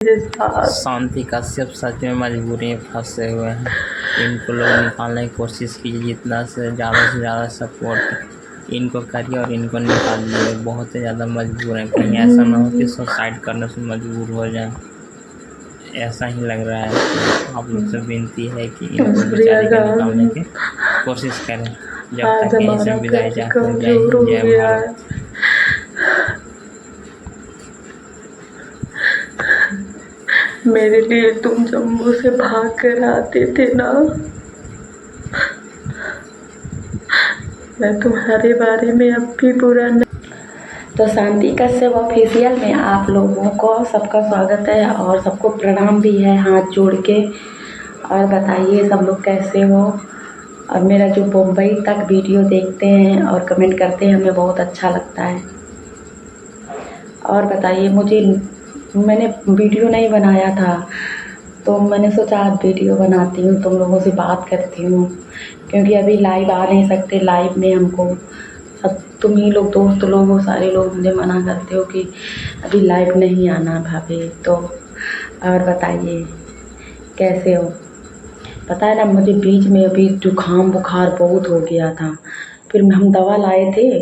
मेरे साथ। शांति कश्यप सच में मजबूरी में फंसे हुए हैं। इनको लोग निकालने की कोशिश कीजिए, जितना से ज़्यादा सपोर्ट इनको करिए और इनको निकालिए। बहुत ही ज़्यादा मजबूर हैं, कहीं ऐसा ना हो कि सुसाइड करने से मजबूर हो जाए। ऐसा ही लग रहा है। तो आप लोग से विनती है कि इनको प्रिया बेचारे को निकालने जान, की कोशिश करें। जब आज तक यहीं से हमारा विदाई पेट चाहते हैं। जय कमजोर हिंद, हो जय गया भारत। है। मेरे लिए तुम जम्मू से भाग कर आते थे ना, मैं तुम्हारे बारे में अब भी बुरा नहीं। तो शांति कश्यप ऑफिशियल में आप लोगों को सबका स्वागत है और सबको प्रणाम भी है हाथ जोड़ के। और बताइए सब लोग कैसे हो। और मेरा जो मुंबई तक वीडियो देखते हैं और कमेंट करते हैं, हमें बहुत अच्छा लगता है। और बताइए, मैंने वीडियो नहीं बनाया था, तो मैंने सोचा आज वीडियो बनाती हूँ, तुम लोगों से बात करती हूँ, क्योंकि अभी लाइव आ नहीं सकते। लाइव में हमको सब तुम ही लोग दोस्त लोग हो, सारे लोग मुझे मना करते हो कि अभी लाइव नहीं आना भाभी। तो और बताइए कैसे हो। पता है ना, मुझे बीच में अभी जुकाम बुखार बहुत हो गया था, फिर हम दवा लाए थे।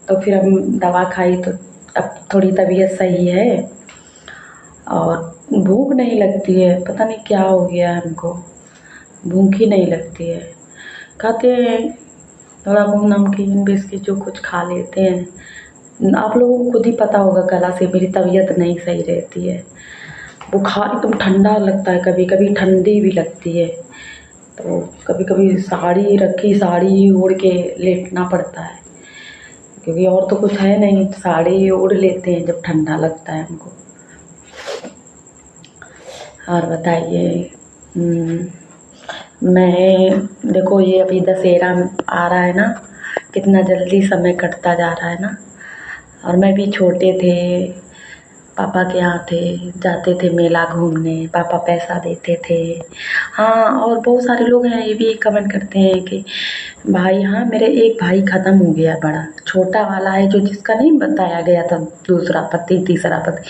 तो फिर हम दवा खाई तो अब थोड़ी तबीयत सही है। और भूख नहीं लगती है, पता नहीं क्या हो गया है हमको, भूख ही नहीं लगती है। खाते हैं थोड़ा बहुत नमकीन बिस्किट जो कुछ खा लेते हैं। आप लोगों को खुद ही पता होगा, कल से मेरी तबीयत नहीं सही रहती है। बुखार एकदम ठंडा लगता है, कभी कभी ठंडी भी लगती है। तो कभी कभी साड़ी ओढ़ के लेटना पड़ता है, क्योंकि और तो कुछ है नहीं, साड़ी ओढ़ लेते हैं जब ठंडा लगता है हमको। और बताइए, मैं देखो ये अभी दशहरा आ रहा है ना, कितना जल्दी समय कटता जा रहा है ना। और मैं भी छोटे थे, पापा के यहाँ थे, जाते थे मेला घूमने, पापा पैसा देते थे। हाँ, और बहुत सारे लोग हैं ये भी कमेंट करते हैं कि भाई, हाँ मेरे एक भाई ख़त्म हो गया, बड़ा छोटा वाला है जो जिसका नहीं बताया गया था, दूसरा पति तीसरा पति,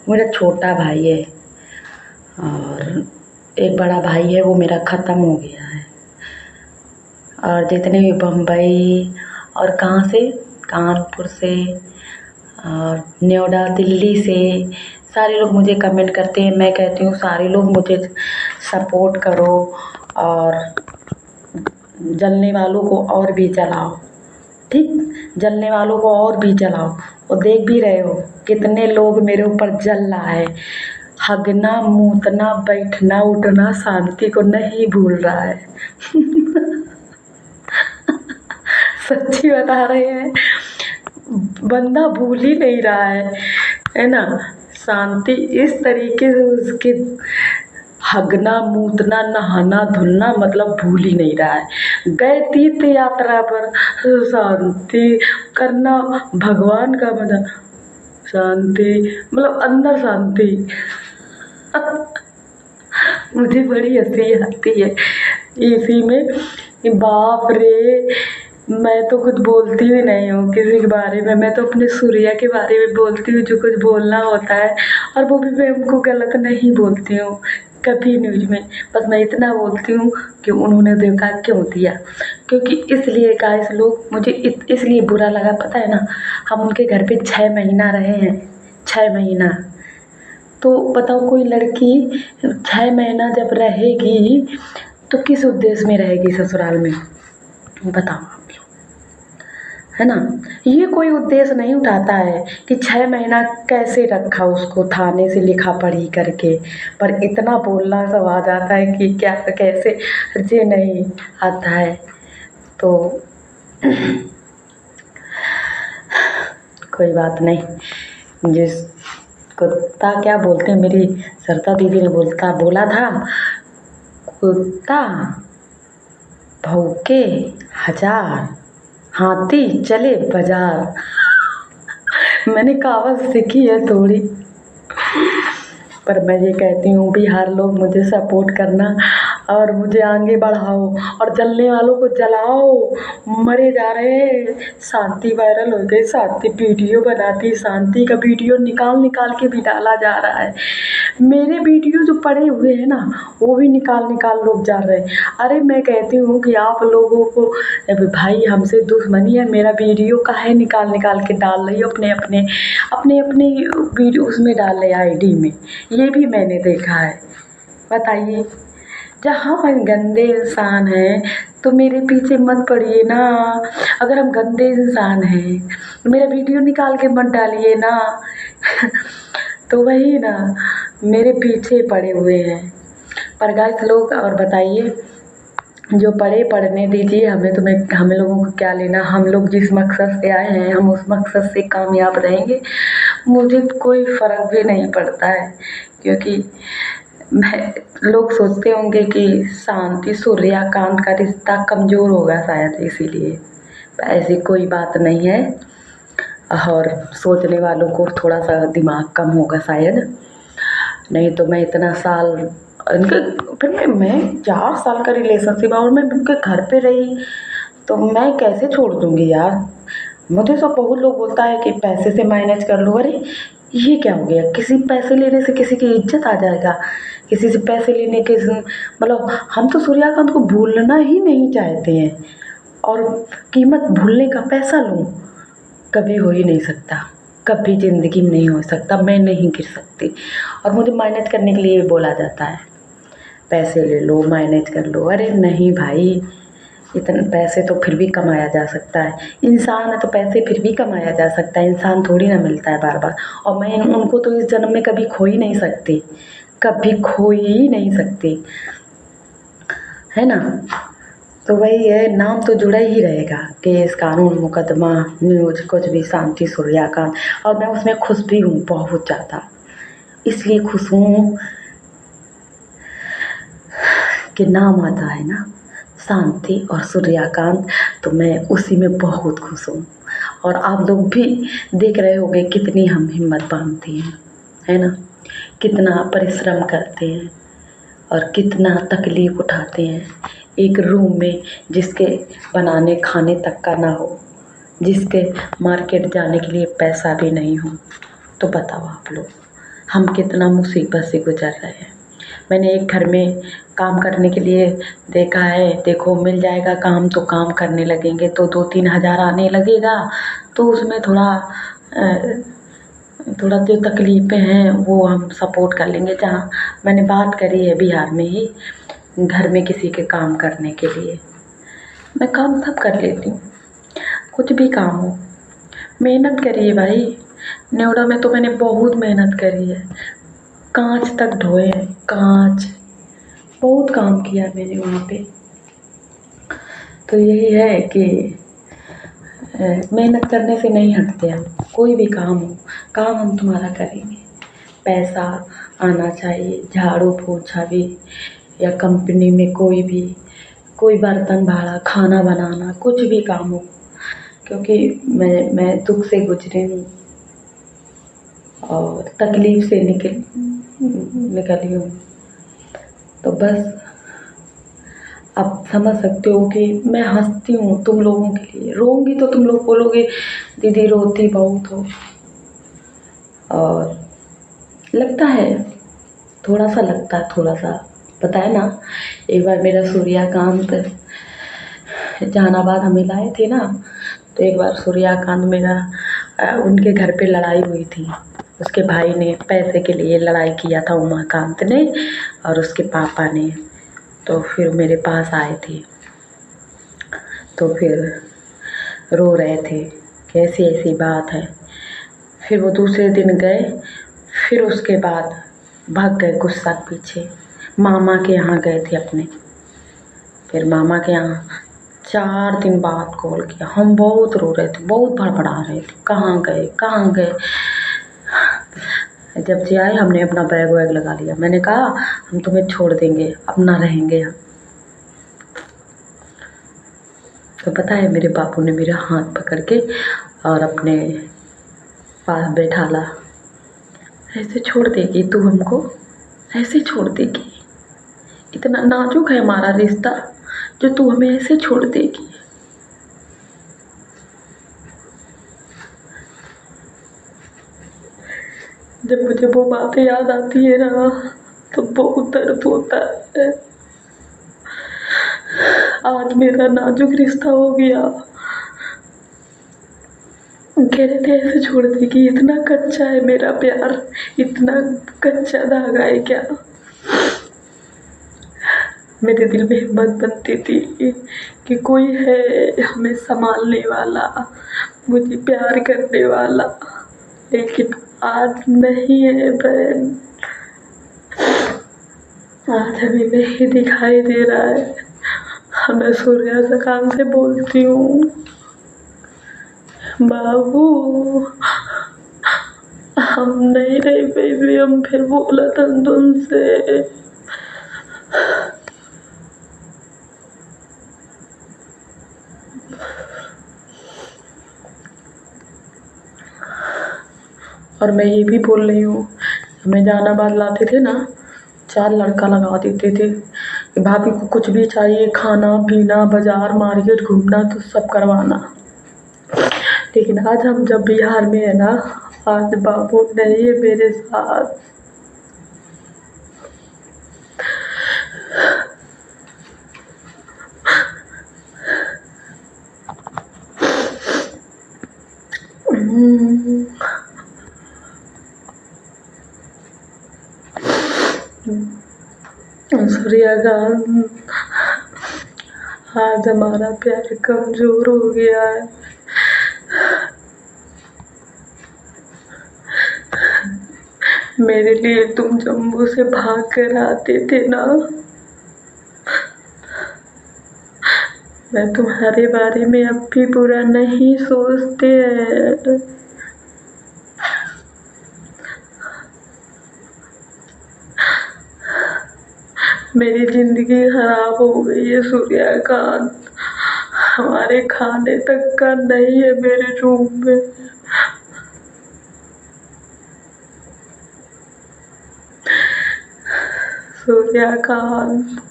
मेरा छोटा भाई है। और एक बड़ा भाई है, वो मेरा ख़त्म हो गया है। और जितने भी बम्बई और कहाँ से, कानपुर से और नोएडा दिल्ली से सारे लोग मुझे कमेंट करते हैं। मैं कहती हूँ सारे लोग मुझे सपोर्ट करो और जलने वालों को और भी जलाओ, ठीक, जलने वालों को और भी जलाओ। और देख भी रहे हो कितने लोग मेरे ऊपर जल रहा है। हगना मूतना बैठना उठना शांति को नहीं भूल रहा है। सच्ची बता रहे हैं, बंदा भूल ही नहीं रहा है ना। शांति इस तरीके से उसके हगना मूतना नहाना धुलना मतलब भूल ही नहीं रहा है। गए तीर्थ यात्रा पर, शांति करना भगवान का मतलब शांति, मतलब अंदर शांति। मुझे बड़ी हंसी आती है इसी में कि बाप रे, मैं तो कुछ बोलती भी नहीं हूँ किसी के बारे में। मैं तो अपने सूर्या के बारे में बोलती हूँ जो कुछ बोलना होता है, और वो भी मैं उनको गलत नहीं बोलती हूँ कभी न्यूज में। बस मैं इतना बोलती हूँ कि उन्होंने धोखा क्यों दिया, क्योंकि इसलिए गाइस लोग मुझे इसलिए बुरा लगा, पता है ना, हम उनके घर पे 6 महीना रहे हैं, 6 महीना। तो बताओ कोई लड़की 6 महीना जब रहेगी तो किस उद्देश्य में रहेगी ससुराल में, बताओ आप लोग, है ना। ये कोई उद्देश्य नहीं उठाता है कि 6 महीना कैसे रखा उसको, थाने से लिखा पढ़ी करके। पर इतना बोलना सब आ जाता है कि क्या कैसे, ये नहीं आता है। तो कोई बात नहीं, जिस कुत्ता क्या बोलते हैं, मेरी सरता दीदी ने बोला था, कुत्ता भौंके 1000 हाथी चले बाजार। मैंने कहावत सीखी है थोड़ी, पर मैं ये कहती हूँ बिहार लोग मुझे सपोर्ट करना और मुझे आगे बढ़ाओ और जलने वालों को जलाओ, मरे जा रहे हैं। शांति वायरल हो गई, शांति वीडियो बनाती, शांति का वीडियो निकाल निकाल के भी डाला जा रहा है। मेरे वीडियो जो पड़े हुए हैं ना वो भी निकाल निकाल लोग जा रहे हैं। अरे मैं कहती हूँ कि आप लोगों को अबे भाई हमसे दुश्मनी है, मेरा वीडियो काहे निकाल निकाल के डाल रही हो अपने वीडियो उसमें डाल रहे आईडी में। ये भी मैंने देखा है। बताइए, जहाँ हम गंदे इंसान हैं तो मेरे पीछे मत पड़िए ना। अगर हम गंदे इंसान हैं तो मेरा वीडियो निकाल के मत डालिए ना। तो वही ना, मेरे पीछे पड़े हुए हैं। पर गाइस लोग, और बताइए, जो पढ़ने दीजिए हमें। हम लोगों को क्या लेना। हम लोग जिस मकसद से आए हैं हम उस मकसद से कामयाब रहेंगे। मुझे कोई फ़र्क भी नहीं पड़ता है, क्योंकि लोग सोचते होंगे कि शांति सूर्यकांत का रिश्ता कमज़ोर होगा शायद, इसीलिए। ऐसी कोई बात नहीं है, और सोचने वालों को थोड़ा सा दिमाग कम होगा शायद। नहीं तो मैं इतना साल फिर मैं 4 साल का रिलेशनशिप और मैं उनके घर पे रही तो मैं कैसे छोड़ दूँगी यार। मुझे सब बहुत लोग बोलता है कि पैसे से मैनेज कर लो। अरे ये क्या हो गया, किसी पैसे लेने से किसी की इज्जत आ जाएगा? किसी से पैसे लेने के मतलब हम तो सूर्यकांत को भूलना ही नहीं चाहते हैं, और कीमत भूलने का पैसा लूँ, कभी हो ही नहीं सकता, कभी ज़िंदगी में नहीं हो सकता। मैं नहीं गिर सकती। और मुझे मैनेज करने के लिए बोला जाता है, पैसे ले लो, मैनेज कर लो। अरे नहीं भाई, इतने पैसे तो फिर भी कमाया जा सकता है। इंसान है तो पैसे फिर भी कमाया जा सकता है। इंसान थोड़ी ना मिलता है बार बार। और मैं उनको तो इस जन्म में कभी खो ही नहीं सकती, कभी खो ही नहीं सकती, है ना। तो वही है, नाम तो जुड़ा ही रहेगा, केस, कानून, मुकदमा, न्यूज़, कुछ भी, शांति सूर्यकांत। और मैं उसमें खुश भी हूँ, बहुत ज़्यादा। इसलिए खुश हूँ कि नाम आता है ना शांति और सूर्यकांत, तो मैं उसी में बहुत खुश हूँ। और आप लोग भी देख रहे होंगे कितनी हम हिम्मत बांधते हैं, है ना, कितना परिश्रम करते हैं और कितना तकलीफ़ उठाते हैं एक रूम में, जिसके बनाने खाने तक का ना हो, जिसके मार्केट जाने के लिए पैसा भी नहीं हो। तो बताओ आप लोग, हम कितना मुसीबत से गुजर रहे हैं। मैंने एक घर में काम करने के लिए देखा है, देखो मिल जाएगा काम तो काम करने लगेंगे तो 2-3 हज़ार आने लगेगा, तो उसमें थोड़ा जो तकलीफ़ें हैं वो हम सपोर्ट कर लेंगे। जहाँ मैंने बात करी है बिहार में ही, घर में किसी के काम करने के लिए, मैं काम सब कर लेती हूँ, कुछ भी काम हो। मेहनत करी है भाई, न्योड़ा में तो मैंने बहुत मेहनत करी है, कांच तक ढोए हैं, कांच, बहुत काम किया मैंने वहाँ पे। तो यही है कि मेहनत करने से नहीं हटते हम। कोई भी काम हो, काम हम तुम्हारा करेंगे। पैसा आना चाहिए, झाड़ू पोछा भी, या कंपनी में कोई बर्तन भाड़ा, खाना बनाना, कुछ भी काम हो, क्योंकि मैं दुख से गुजरी हूँ और तकलीफ़ से निकली हूँ। तो बस आप समझ सकते हो कि मैं हंसती हूँ तुम लोगों के लिए, रोऊंगी तो तुम लोग बोलोगे दीदी रोती बहुत हो। और लगता है, थोड़ा सा लगता है, थोड़ा सा, पता है ना। एक बार मेरा सूर्यकांत जहानाबाद हमें लाए थे ना, तो एक बार सूर्यकांत मेरा उनके घर पे लड़ाई हुई थी। उसके भाई ने पैसे के लिए लड़ाई किया था, उमाकांत ने और उसके पापा ने। तो फिर मेरे पास आए थे, तो फिर रो रहे थे कि ऐसी ऐसी बात है। फिर वो दूसरे दिन गए, फिर उसके बाद भाग गए गुस्सा के पीछे, मामा के यहाँ गए थे अपने। फिर मामा के यहाँ 4 दिन बाद कॉल किया। हम बहुत रो रहे थे, बहुत भड़बड़ा रहे थे, कहाँ गए कहाँ गए। जब से आए हमने अपना बैग वैग लगा लिया। मैंने कहा हम तुम्हें छोड़ देंगे, अपना रहेंगे हम। तो पता है मेरे बापू ने मेरा हाथ पकड़ के और अपने पास बैठा ला। ऐसे छोड़ देगी तू हमको, ऐसे छोड़ देगी, इतना नाजुक है हमारा रिश्ता जो तू हमें ऐसे छोड़ देगी। जब मुझे वो बातें याद आती है ना तो बहुत दर्द होता है। आज मेरा नाजुक रिश्ता हो गया, कह रहे थे ऐसे छोड़ देगी। इतना कच्चा है मेरा प्यार, इतना कच्चा धागा है क्या। मेरे दिल में हिम्मत बनती थी कि कोई है हमें संभालने वाला, मुझे प्यार करने वाला, लेकिन आज नहीं है बहन। आज हमें नहीं दिखाई दे रहा है। मैं सूर्या सकाम से बोलती हूँ, बाबू हम नहीं रह बेबी। हम फिर बोला था तुमसे, और मैं ये भी बोल रही हूँ, हमें जहानाबाद लाते थे ना 4 लड़का लगा देते थे। भाभी को कुछ भी चाहिए, खाना पीना, बाजार मार्केट घूमना, तो सब करवाना। लेकिन आज हम जब बिहार में है ना, आज बाबू नहीं है मेरे साथ। सूर्यकांत, आज हमारा प्यार कमजोर हो गया है। मेरे लिए तुम जम्मू से भाग कर आते थे ना, मैं तुम्हारे बारे में अब भी बुरा नहीं सोचते हैं। मेरी जिंदगी खराब हो गई है सूर्यकांत। हमारे खाने तक का नहीं है मेरे रूम में। सूर्यकांत,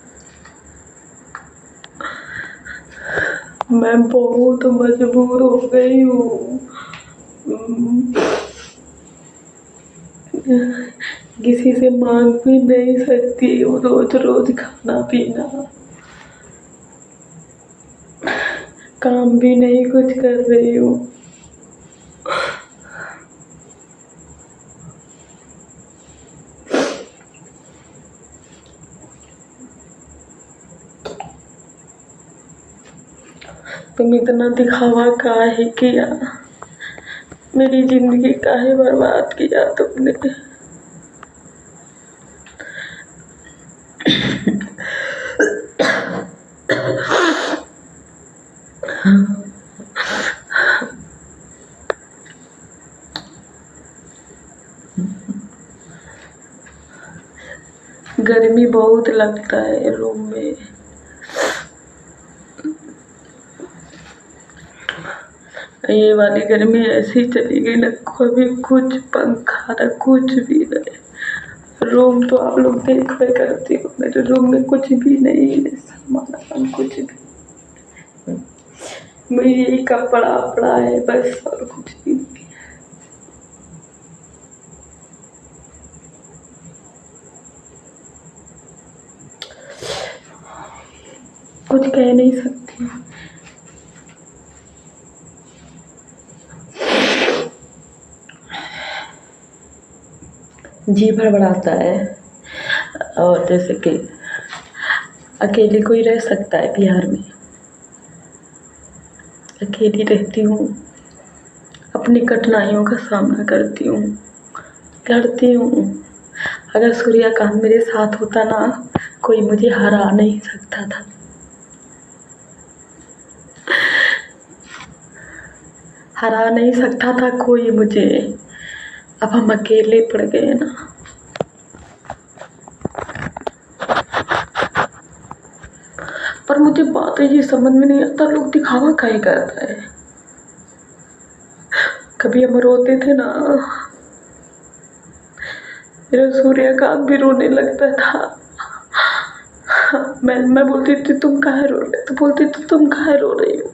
मैं बहुत मजबूर हो गई हूँ। किसी से मांग भी नहीं सकती हूँ रोज रोज खाना पीना। काम भी नहीं कुछ कर रही हूँ। तुम इतना दिखावा काहे किया, मेरी जिंदगी काहे बर्बाद किया तुमने। गर्मी बहुत लगता है रूम में। ये वाली गर्मी ऐसी चली गई ना, कभी कुछ पंखा ना कुछ भी नहीं। रूम तो आप लोग देख करते हो, मेरे रूम में कुछ भी नहीं है, सामान कुछ भी। मेरी यही कपड़ा पड़ा है बस, और कुछ भी नहीं। कुछ कह नहीं सकती। जी भड़बड़ाता है, और जैसे कि अकेले कोई रह सकता है बिहार में। अकेली रहती हूँ, अपनी कठिनाइयों का सामना करती हूँ, लड़ती हूँ। अगर सूर्यकांत मेरे साथ होता ना, कोई मुझे हरा नहीं सकता था। हरा नहीं सकता था कोई मुझे। अब हम अकेले पड़ गए ना। पर मुझे बात ये समझ में नहीं आता, लोग दिखावा काहे करता है। कभी हम रोते थे ना, मेरा सूर्यकांत भी रोने लगता था। मैं बोलती थी तुम काहे रो रहे, तो बोलती थी तुम काहे रो रही हो।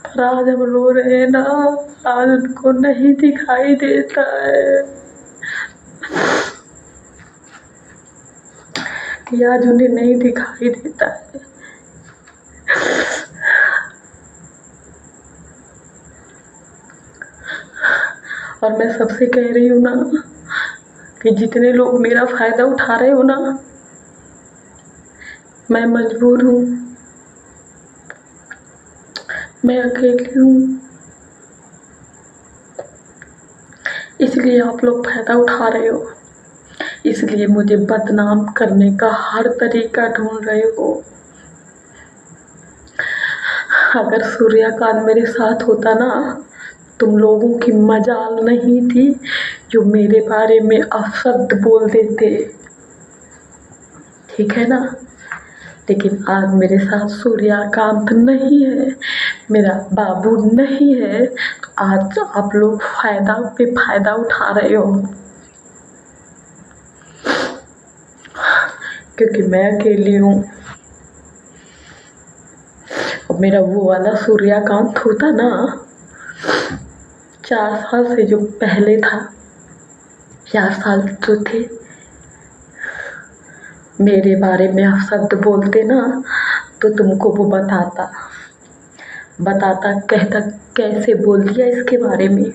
पर आज हम रो रहे हैं ना, आज उनको नहीं दिखाई देता है कि आज उन्हें नहीं दिखाई देता है। और मैं सबसे कह रही हूँ ना कि जितने लोग मेरा फ़ायदा उठा रहे हो ना, मैं मजबूर हूँ, मैं अकेली हूँ, इसलिए आप लोग फ़ायदा उठा रहे हो, इसलिए मुझे बदनाम करने का हर तरीका ढूंढ रहे हो। अगर सूर्यकांत मेरे साथ होता ना, तुम लोगों की मजाल नहीं थी जो मेरे बारे में अपशब्द बोल देते, ठीक है ना। लेकिन आज मेरे साथ सूर्यकांत नहीं है, मेरा बाबू नहीं है, तो आज आप लोग फ़ायदा पे फ़ायदा उठा रहे हो, क्योंकि मैं अकेली हूँ। और मेरा वो वाला सूर्यकांत होता ना, 4 साल से जो पहले था, 4 साल जो थे, मेरे बारे में आप शब्द बोलते ना, तो तुमको वो बताता, कहता कैसे बोल दिया इसके बारे में।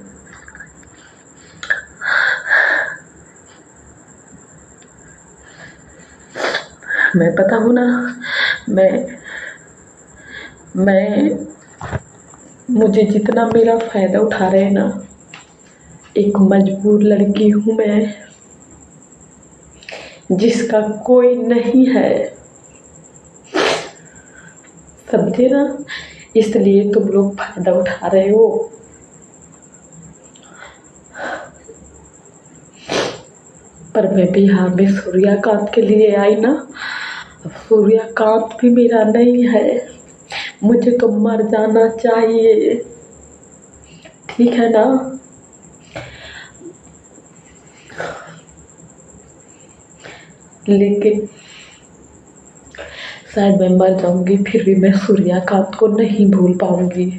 मैं पता हूँ ना, मुझे जितना मेरा फ़ायदा उठा रहे हैं ना, एक मजबूर लड़की हूँ मैं, जिसका कोई नहीं है, समझे ना। इसलिए तुम लोग फ़ायदा उठा रहे हो। पर मैं बिहार में सूर्यकांत के लिए आई ना, अब सूर्यकांत भी मेरा नहीं है, मुझे तो मर जाना चाहिए, ठीक है ना। लेकिन शायद मैं मर जाऊंगी, फिर भी मैं सूर्यकांत को नहीं भूल पाऊंगी।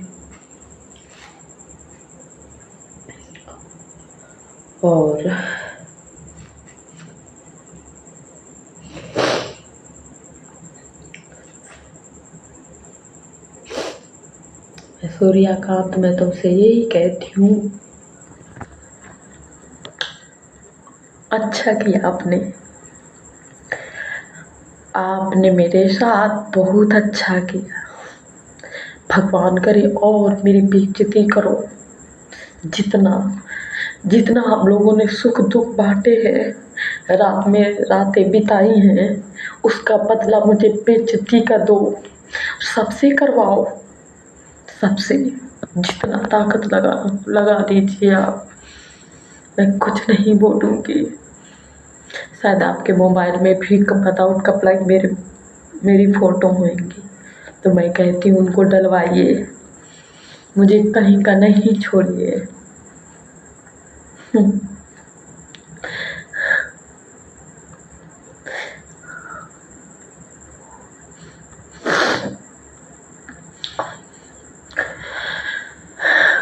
और सूर्यकांत, मैं तुमसे यही कहती हूँ, अच्छा किया आपने मेरे साथ बहुत अच्छा किया। भगवान करे और मेरी बेइज्जती करो। जितना हम लोगों ने सुख दुख बांटे हैं, रातें बिताई हैं, उसका बदला मुझे बेइज्जती का दो, सबसे करवाओ, सबसे जितना ताकत लगा दीजिए आप, मैं कुछ नहीं बोलूँगी। शायद आपके मोबाइल में भी विदाउट कपड़ा मेरी फ़ोटो होंगी, तो मैं कहती हूँ उनको डलवाइए, मुझे कहीं का नहीं छोड़िए।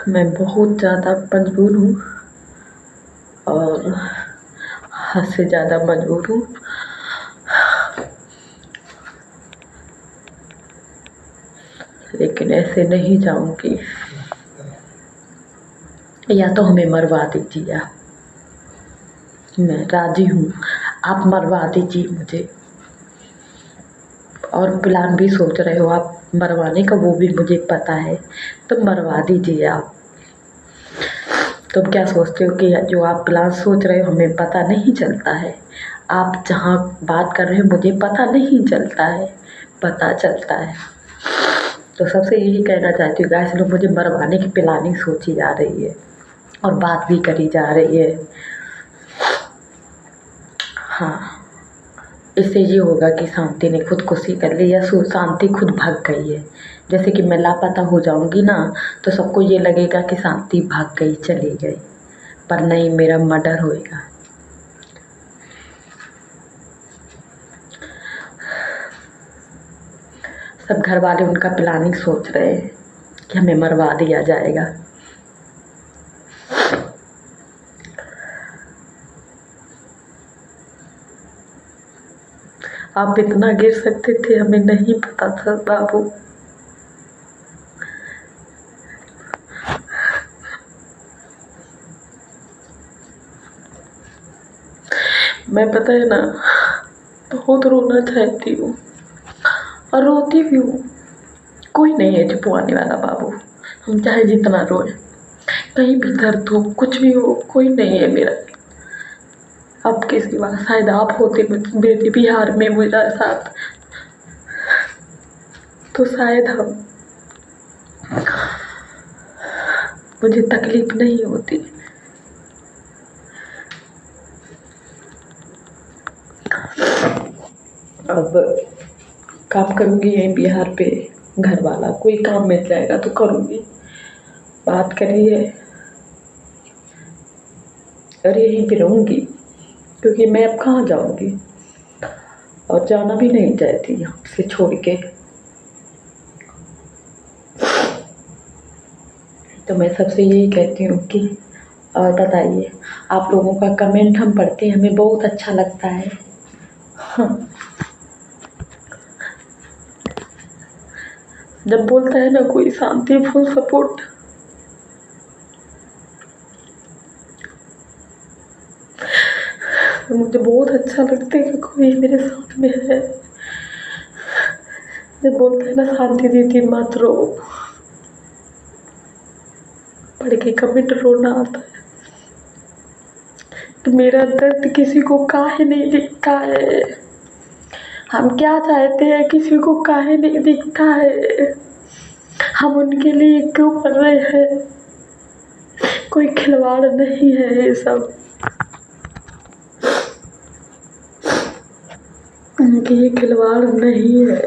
मैं बहुत ज़्यादा मजबूर हूँ, और हद से ज़्यादा मजबूर हूँ। लेकिन ऐसे नहीं जाऊंगी, या तो हमें मरवा दीजिए आप, मैं राजी हूँ, आप मरवा दीजिए मुझे। और प्लान भी सोच रहे हो आप मरवाने का, वो भी मुझे पता है, तो मरवा दीजिए आप। तुम क्या सोचते हो कि जो आप प्लान सोच रहे हो हमें पता नहीं चलता है? आप जहाँ बात कर रहे हो मुझे पता नहीं चलता है, पता चलता है। तो सबसे यही कहना चाहती हूँ गाइस, लोग मुझे मरवाने की प्लानिंग सोची जा रही है और बात भी करी जा रही है। हाँ, इससे ये होगा कि शांति ने खुदकुशी कर ली, या शांति खुद भाग गई है। जैसे कि मैं लापता हो जाऊंगी ना, तो सबको ये लगेगा कि शांति भाग गई, चली गई, पर नहीं, मेरा मर्डर होएगा। सब घर वाले उनका प्लानिंग सोच रहे हैं कि हमें मरवा दिया जाएगा। आप इतना गिर सकते थे, हमें नहीं पता था बाबू। मैं पता है ना, बहुत रोना चाहती हूँ और रोती भी हूँ। कोई नहीं है छुपवाने वाला बाबू, हम चाहे जितना रोए, कहीं भी दर्द हो, कुछ भी हो, कोई नहीं है मेरा। आपके सिवा शायद आप होते मेरे बिहार में मेरा साथ, तो शायद मुझे तकलीफ नहीं होती। अब काम करूँगी यहीं बिहार पे, घर वाला कोई काम मिल जाएगा तो करूँगी। बात करिए और यहीं पे रहूँगी, क्योंकि मैं अब कहाँ जाऊँगी और जाना भी नहीं चाहती यहाँ से छोड़ के। तो मैं सबसे यही कहती हूँ कि और बताइए, आप लोगों का कमेंट हम पढ़ते हैं, हमें बहुत अच्छा लगता है। हाँ, जब बोलता है ना कोई शांति फुल सपोर्ट, तो मुझे बहुत अच्छा लगता है कि कोई मेरे साथ में है। जब बोलता है ना शांति दीदी मत रो, पढ़ के कमेंट रोना आता है कि मेरा दर्द किसी को काहे नहीं दिखता है। हम क्या चाहते हैं, किसी को काहे नहीं दिखता है। हम उनके लिए क्यों कर रहे हैं, कोई खिलवाड़ नहीं है ये सब। उनके ये खिलवाड़ नहीं है।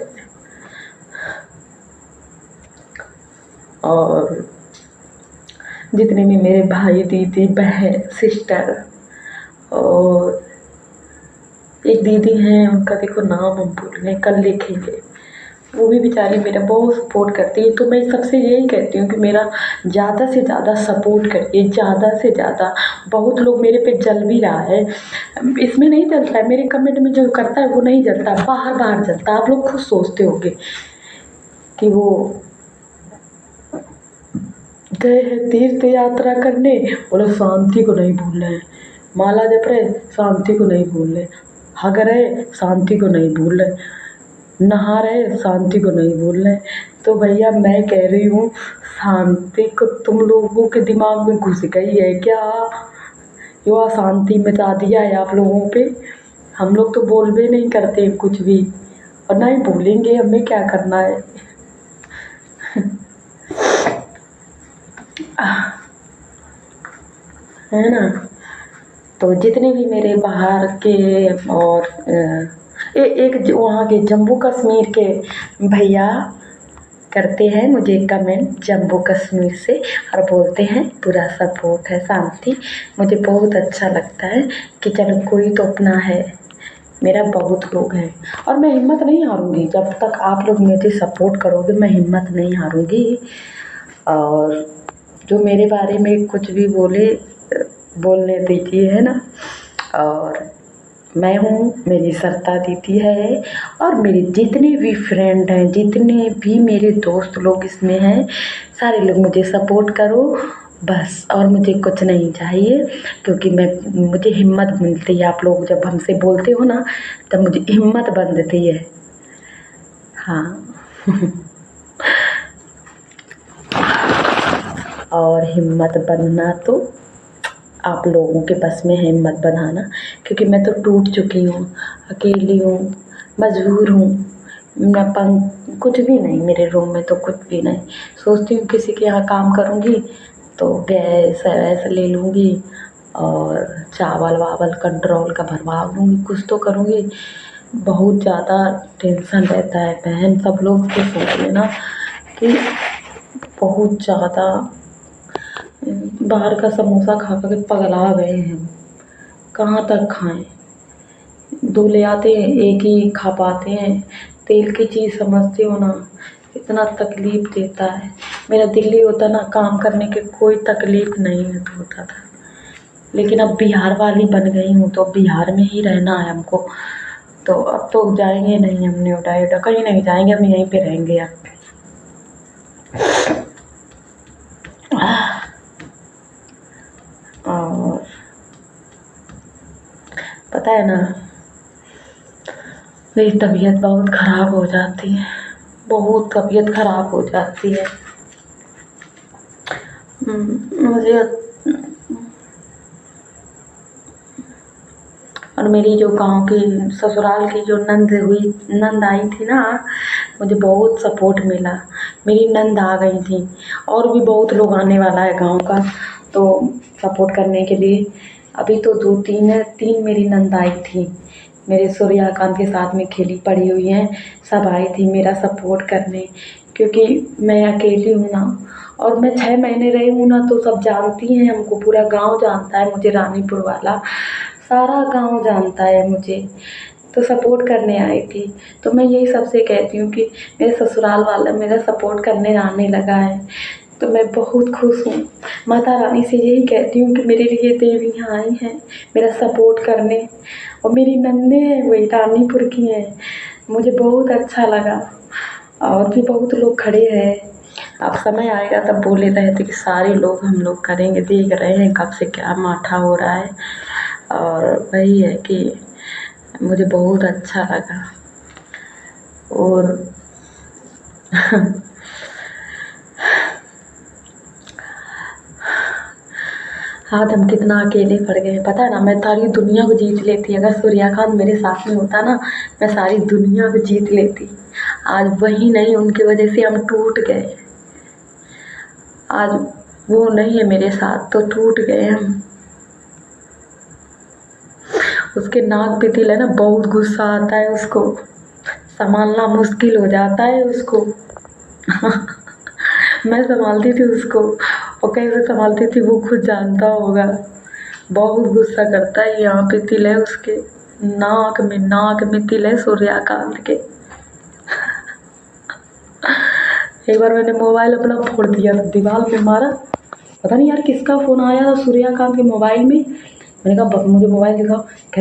और जितने भी मेरे भाई दीदी बहन सिस्टर, और एक दीदी हैं उनका देखो नाम हम भूल गए, कल लिखेंगे, वो भी बेचारी मेरा बहुत सपोर्ट करती है। तो मैं सबसे यही कहती हूँ कि मेरा ज़्यादा से ज़्यादा सपोर्ट करिए, ज़्यादा से ज़्यादा। बहुत लोग मेरे पे जल भी रहा है, इसमें नहीं जलता है, मेरे कमेंट में जो करता है वो नहीं जलता, बाहर बाहर जलता है। आप लोग खुद सोचते होंगे कि वो गए हैं तीर्थ यात्रा करने, बोलो शांति को नहीं भूल रहे, माला जप रहे शांति को नहीं भूल रहे, हग रहे शांति को नहीं भूल रहे, नहा रहे शांति को नहीं भूल रहे। तो भैया मैं कह रही हूँ, शांति को तुम लोगों के दिमाग में घुस गई है क्या? यो अशांति मचा दिया है आप लोगों पे। हम लोग तो बोल भी नहीं करते कुछ भी, और ना ही बोलेंगे, हमें क्या करना है। है ना। तो जितने भी मेरे बाहर के और एक वहाँ के जम्मू कश्मीर के भैया करते हैं मुझे कमेंट जम्मू कश्मीर से, और बोलते हैं पूरा सपोर्ट है शांति। मुझे बहुत अच्छा लगता है कि चलो कोई तो अपना है। मेरा बहुत लोग हैं और मैं हिम्मत नहीं हारूंगी, जब तक आप लोग मुझे सपोर्ट करोगे मैं हिम्मत नहीं हारूंगी। और जो मेरे बारे में कुछ भी बोलने दीजिए, है ना। और मैं हूँ, मेरी सरता दीदी है, और मेरे जितने भी फ्रेंड हैं, जितने भी मेरे दोस्त लोग इसमें हैं, सारे लोग मुझे सपोर्ट करो बस, और मुझे कुछ नहीं चाहिए। क्योंकि मुझे हिम्मत मिलती है, आप लोग जब हमसे बोलते हो ना तब मुझे हिम्मत बनती है। हाँ। और हिम्मत बनना तो आप लोगों के बस में है, हिम्मत बनाना, क्योंकि मैं तो टूट चुकी हूँ, अकेली हूँ, मजबूर हूँ। मैं कुछ भी नहीं, मेरे रूम में तो कुछ भी नहीं। सोचती हूँ किसी के यहाँ काम करूँगी तो गैस वैस ले लूँगी और चावल वावल कंट्रोल का भरवा लूँगी, कुछ तो करूँगी। बहुत ज़्यादा टेंशन रहता है बहन, सब लोग तो सोच लेना कि बहुत ज़्यादा बाहर का समोसा खा खा के पगला गए हैं। कहाँ तक खाएं? 2 ले आते हैं, 1 ही खा पाते हैं। तेल की चीज़ समझते हो ना, इतना तकलीफ़ देता है। मेरा दिल ही होता ना काम करने के, कोई तकलीफ़ नहीं होता था। लेकिन अब बिहार वाली बन गई हूँ तो बिहार में ही रहना है हमको। तो अब तो जाएंगे नहीं हम, नोएडा कहीं नहीं जाएंगे, हम यहीं पे रहेंगे अब। और पता है ना, मेरी तबीयत बहुत ख़राब हो जाती है, बहुत तबीयत ख़राब हो जाती है। मुझे और मेरी जो गाँव की ससुराल की जो नंद आई थी ना, मुझे बहुत सपोर्ट मिला। मेरी नंद आ गई थी और भी बहुत लोग आने वाला है गाँव का, तो सपोर्ट करने के लिए। अभी तो 3 मेरी नंद आई थी, मेरे सूर्यकांत के साथ में खेली पड़ी हुई हैं, सब आई थी मेरा सपोर्ट करने। क्योंकि मैं अकेली हूँ ना, और मैं 6 महीने रही हूँ ना, तो सब जानती हैं हमको, पूरा गाँव जानता है मुझे, रानीपुर वाला सारा गाँव जानता है मुझे, तो सपोर्ट करने आई थी। तो मैं यही सबसे कहती हूँ कि मेरे ससुराल वाला मेरा सपोर्ट करने आने लगा है, तो मैं बहुत खुश हूँ। माता रानी से यही कहती हूँ कि मेरे लिए देवियाँ आई हैं मेरा सपोर्ट करने, और मेरी नन्दें हैं वही रानीपुर की हैं। मुझे बहुत अच्छा लगा, और भी बहुत लोग खड़े हैं। अब समय आएगा तब बोले रहे थे कि सारे लोग हम लोग करेंगे, देख रहे हैं कब से क्या माठा हो रहा है। और वही है कि मुझे बहुत अच्छा लगा। और आज हम कितना अकेले पड़ गए, पता है ना। मैं सारी दुनिया को जीत लेती, अगर सूर्यकांत मेरे साथ में होता ना, मैं सारी दुनिया को जीत लेती। आज वही नहीं, उनकी वजह से हम टूट गए। आज वो नहीं है मेरे साथ तो टूट गए हम। उसके नाक पे तिल है ना, बहुत गुस्सा आता है उसको, संभालना मुश्किल हो जाता है उसको। मैं संभालती थी उसको, और कैसे संभालती थी वो खुद जानता होगा। बहुत गुस्सा करता है। यहाँ पे तिल है उसके नाक में तिल है सूर्यकांत के। एक बार मैंने मोबाइल अपना फोड़ दिया था, दीवार पे मारा, पता नहीं यार किसका फ़ोन आया था सूर्यकांत के मोबाइल में। मैंने कहा मुझे मोबाइल दिखाओ, कह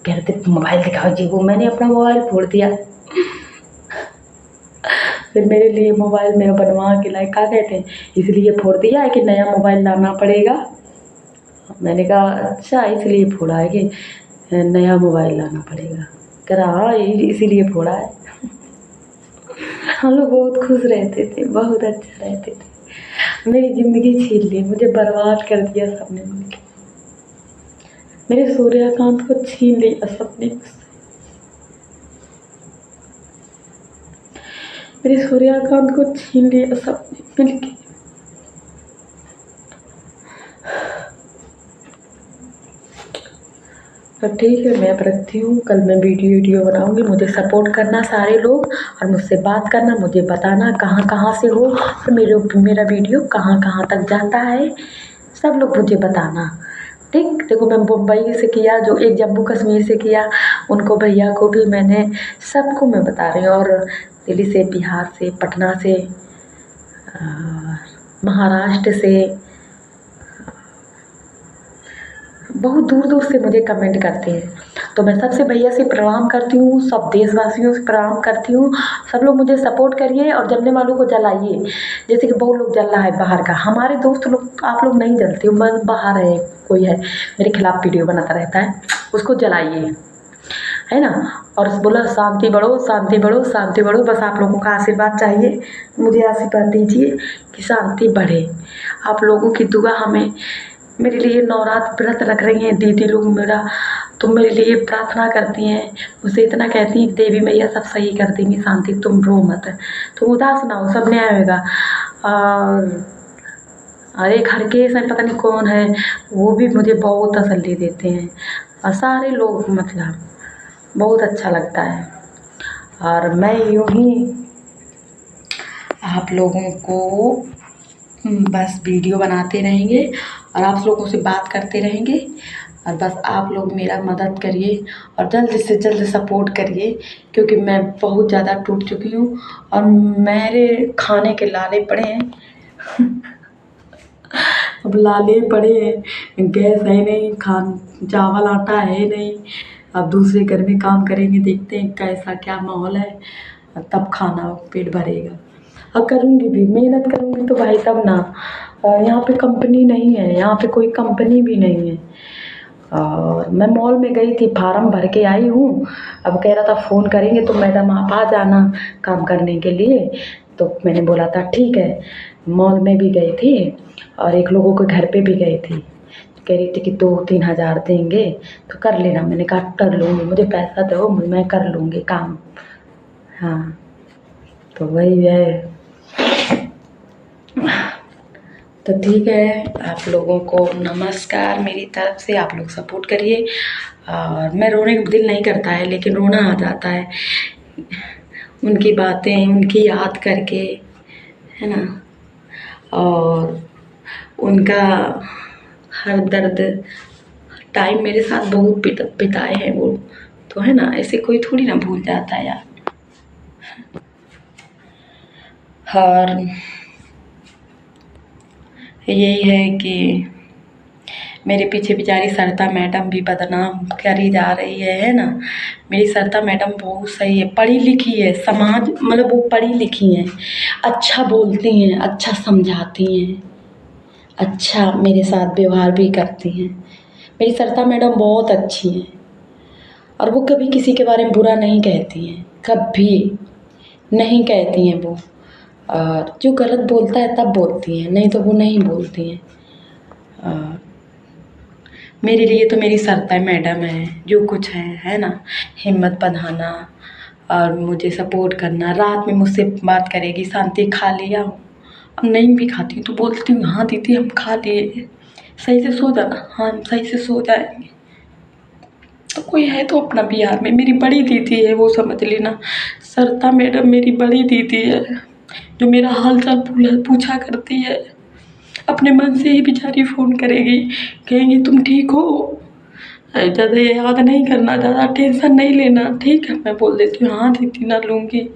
रहे थे मोबाइल दिखाओ जी। वो मैंने अपना मोबाइल फोड़ दिया। फिर मेरे लिए मोबाइल मेरा बनवा के लाए, क्या कहते हैं, इसलिए फोड़ दिया है कि नया मोबाइल लाना पड़ेगा। मैंने कहा अच्छा इसलिए फोड़ा है कि नया मोबाइल लाना पड़ेगा। कह रहा हाँ इसीलिए फोड़ा है। हम लोग बहुत खुश रहते थे, बहुत अच्छा रहते थे। मेरी ज़िंदगी छीन ली, मुझे बर्बाद कर दिया सबने मिलके। मेरे सूर्यकांत को छीन लिया सबने मुझसे। मेरे सूर्यकांत को छीन लिया सबने मिलके। तो ठीक है, मैं अब रखती हूँ। कल मैं वीडियो बनाऊँगी। मुझे सपोर्ट करना सारे लोग, और मुझसे बात करना, मुझे बताना कहाँ कहाँ से हो, और मेरा वीडियो कहाँ कहाँ तक जाता है, सब लोग मुझे बताना। ठीक, देखो मैं मुंबई से किया, जो एक जम्मू कश्मीर से किया, उनको भैया को भी मैंने, सबको मैं बता रही हूँ। और दिल्ली से, बिहार से, पटना से, महाराष्ट्र से, बहुत दूर दूर से मुझे कमेंट करते हैं। तो मैं सबसे भैया से प्रणाम करती हूँ, सब देशवासियों से प्रणाम करती हूँ। सब लोग मुझे सपोर्ट करिए, और जलने वालों को जलाइए। जैसे कि बहुत लोग जल रहा है बाहर का, हमारे दोस्त लोग, आप लोग नहीं जलते हो, बस बाहर है कोई है मेरे खिलाफ़ वीडियो बनाता रहता है, उसको जलाइए, है ना। और बोला शांति बढ़ो, शांति बढ़ो, शांति बढ़ो। बस आप लोगों का आशीर्वाद चाहिए, मुझे आशीर्वाद दीजिए कि शांति बढ़े। आप लोगों की दुआ हमें, मेरे लिए नवरात्र व्रत रख रही हैं दीदी लोग मेरा, तो मेरे लिए प्रार्थना करती हैं, मुझसे इतना कहती हैं देवी मैया सब सही कर देंगी, शांति तुम रो मत, तुम उदास ना हो, सब न्याय होगा। और एक हरकेश है, पता नहीं कौन है, वो भी मुझे बहुत तसल्ली देते हैं, और सारे लोग, मतलब बहुत अच्छा लगता है। और मैं यूँ ही आप लोगों को बस वीडियो बनाते रहेंगे और आप लोगों से बात करते रहेंगे और बस आप लोग मेरा मदद करिए और जल्द से जल्द सपोर्ट करिए क्योंकि मैं बहुत ज़्यादा टूट चुकी हूँ और मेरे खाने के लाले पड़े हैं। अब लाले पड़े हैं, गैस है नहीं, चावल आटा है नहीं। अब दूसरे घर में काम करेंगे, देखते हैं कैसा क्या माहौल है, तब खाना पेट भरेगा। और करूँगी भी, मेहनत करूँगी तो भाई तब ना। यहाँ पे कंपनी नहीं है, यहाँ पे कोई कंपनी भी नहीं है। और मैं मॉल में गई थी, फार्म भर के आई हूँ। अब कह रहा था फ़ोन करेंगे तो मैडम आप आ जाना काम करने के लिए। तो मैंने बोला था ठीक है। मॉल में भी गई थी और एक लोगों के घर पे भी गई थी। कह रही थी कि 2-3 हज़ार देंगे तो कर लेना। मैंने कहा कर लूँगी, मुझे पैसा दो, मैं कर लूँगी काम। हाँ, तो वही है। तो ठीक है, आप लोगों को नमस्कार मेरी तरफ से। आप लोग सपोर्ट करिए। और मैं रोने का दिल नहीं करता है लेकिन रोना आ जाता है उनकी बातें, उनकी याद करके, है ना। और उनका हर दर्द टाइम मेरे साथ बहुत बिताए हैं वो, तो है ना, ऐसे कोई थोड़ी ना भूल जाता है यार। और यही है कि मेरे पीछे बेचारी सरिता मैडम भी बदनाम करी जा रही है ना। मेरी सरिता मैडम बहुत सही है, पढ़ी लिखी है, समाज मतलब वो पढ़ी लिखी हैं, अच्छा बोलती हैं, अच्छा समझाती हैं, अच्छा मेरे साथ व्यवहार भी करती हैं। मेरी सरिता मैडम बहुत अच्छी हैं और वो कभी किसी के बारे में बुरा नहीं कहती हैं, कभी नहीं कहती हैं वो। और जो गलत बोलता है तब बोलती हैं, नहीं तो वो नहीं बोलती हैं। मेरे लिए तो मेरी सरिता मैडम है, जो कुछ है ना। हिम्मत बंधाना और मुझे सपोर्ट करना। रात में मुझसे बात करेगी, शांति खा लिया? अब नहीं भी खाती हूँ तो बोलती हूँ हाँ दीदी हम खा लिए, सही से सो जाना। हाँ हम सही से सो जाएंगे। तो कोई है तो अपना बिहार में, मेरी बड़ी दीदी है, वो समझ लेना। सरिता मैडम मेरी बड़ी दीदी है जो मेरा हाल चाल पूछा करती है। अपने मन से ही बेचारी फ़ोन करेगी, कहेंगी तुम ठीक हो, ज़्यादा याद नहीं करना, ज़्यादा टेंशन नहीं लेना, ठीक है। मैं बोल देती हूँ हाँ दीदी ना लूँगी।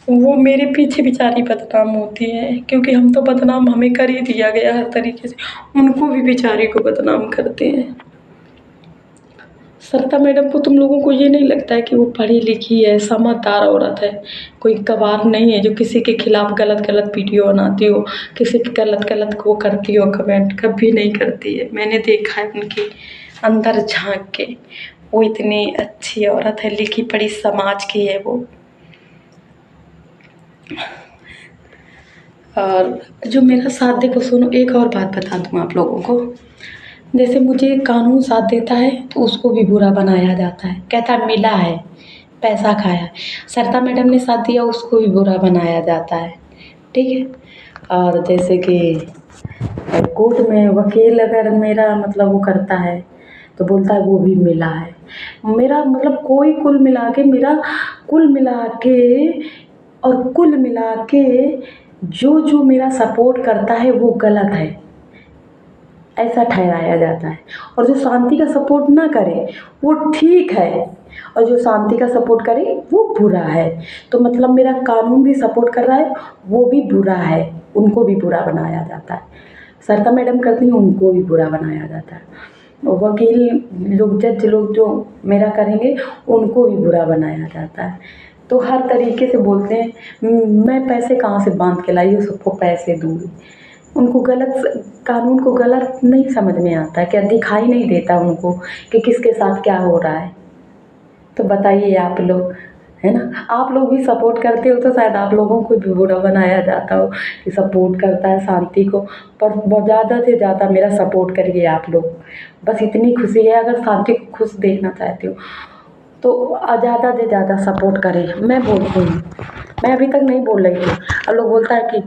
वो मेरे पीछे बेचारी बदनाम होती है क्योंकि हम तो बदनाम हमें कर ही दिया गया हर तरीके से, उनको भी बेचारी को बदनाम करते हैं। सरिता मैडम को तुम लोगों को ये नहीं लगता है कि वो पढ़ी लिखी है, समझदार औरत है, कोई गवार नहीं है जो किसी के खिलाफ गलत गलत वीडियो बनाती हो, किसी के गलत गलत को करती हो कमेंट, कभी नहीं करती है। मैंने देखा है उनके अंदर झांक के, वो इतनी अच्छी औरत है, लिखी पढ़ी समाज की है वो। और जो मेरा साथ देखो, सुनो एक और बात बता दूँ आप लोगों को। जैसे मुझे कानून साथ देता है तो उसको भी बुरा बनाया जाता है, कहता है मिला है, पैसा खाया है। सरिता मैडम ने साथ दिया, उसको भी बुरा बनाया जाता है, ठीक है। और जैसे कि कोर्ट में वकील अगर मेरा मतलब वो करता है तो बोलता है वो भी मिला है। मेरा मतलब कोई कुल मिला के, मेरा कुल मिला के और कुल मिला के जो जो मेरा सपोर्ट करता है वो गलत है, ऐसा ठहराया जाता है। और जो शांति का सपोर्ट ना करे वो ठीक है, और जो शांति का सपोर्ट करे वो बुरा है। तो मतलब मेरा कानून भी सपोर्ट कर रहा है, वो भी बुरा है, उनको भी बुरा बनाया जाता है। सरिता मैडम करती हैं, उनको भी बुरा बनाया जाता है। वकील लोग, जज लोग जो मेरा करेंगे उनको भी बुरा बनाया जाता है। तो हर तरीके से बोलते हैं मैं पैसे कहाँ से बांध के लाई हूँ, सबको पैसे दूँगी। उनको गलत, कानून को गलत नहीं समझ में आता, क्या दिखाई नहीं देता उनको कि किसके साथ क्या हो रहा है। तो बताइए आप लोग, है ना, आप लोग भी सपोर्ट करते हो तो शायद आप लोगों को भी बुरा बनाया जाता हो कि सपोर्ट करता है शांति को। पर बहुत ज़्यादा से ज़्यादा मेरा सपोर्ट करिए आप लोग, बस इतनी खुशी है। अगर शांति को खुश देखना चाहते हो तो ज़्यादा से ज़्यादा सपोर्ट करें। मैं बोलती हूँ, मैं अभी तक नहीं बोल रही थी, अब लोग बोलता है कि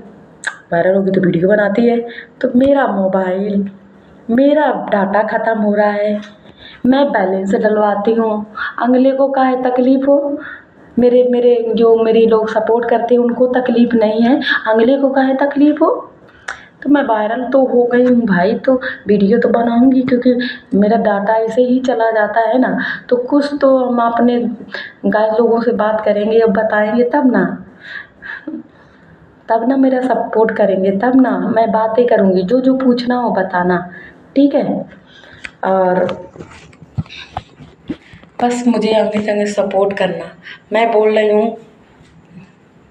वायरल होगी तो वीडियो बनाती है। तो मेरा मोबाइल, मेरा डाटा ख़त्म हो रहा है, मैं बैलेंस डलवाती हूँ, अगले को काहे तकलीफ़ हो। मेरे मेरे जो मेरी लोग सपोर्ट करते हैं उनको तकलीफ़ नहीं है, अगले को काहे तकलीफ़ हो। तो मैं वायरल तो हो गई हूँ भाई, तो वीडियो तो बनाऊँगी, क्योंकि मेरा डाटा ऐसे ही चला जाता है ना, तो कुछ तो हम अपने गाइस लोगों से बात करेंगे और बताएँगे तब ना मेरा सपोर्ट करेंगे, तब ना मैं बातें करूँगी, जो जो पूछना हो बताना, ठीक है। और बस मुझे आगे संगे सपोर्ट करना। मैं बोल रही हूँ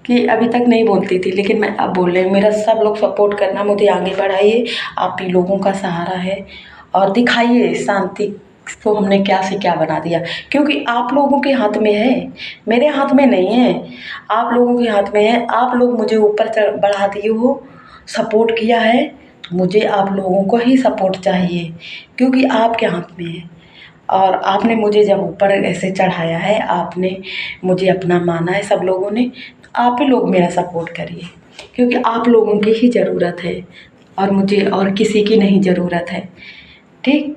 कि अभी तक नहीं बोलती थी, लेकिन मैं अब बोल रही हूँ, मेरा सब लोग सपोर्ट करना, मुझे आगे बढ़ाइए, आप ही लोगों का सहारा है। और दिखाइए शांति को हमने क्या से क्या बना दिया, क्योंकि आप लोगों के हाथ में है, मेरे हाथ में नहीं है, आप लोगों के हाथ में है। आप लोग मुझे ऊपर बढ़ा दिए हो, सपोर्ट किया है, मुझे आप लोगों को ही सपोर्ट चाहिए, क्योंकि आपके हाथ में है। और आपने मुझे जब ऊपर ऐसे चढ़ाया है, आपने मुझे अपना माना है सब लोगों ने, आप ही लोग मेरा सपोर्ट करिए, क्योंकि आप लोगों की ही ज़रूरत है और मुझे और किसी की नहीं ज़रूरत है, ठीक।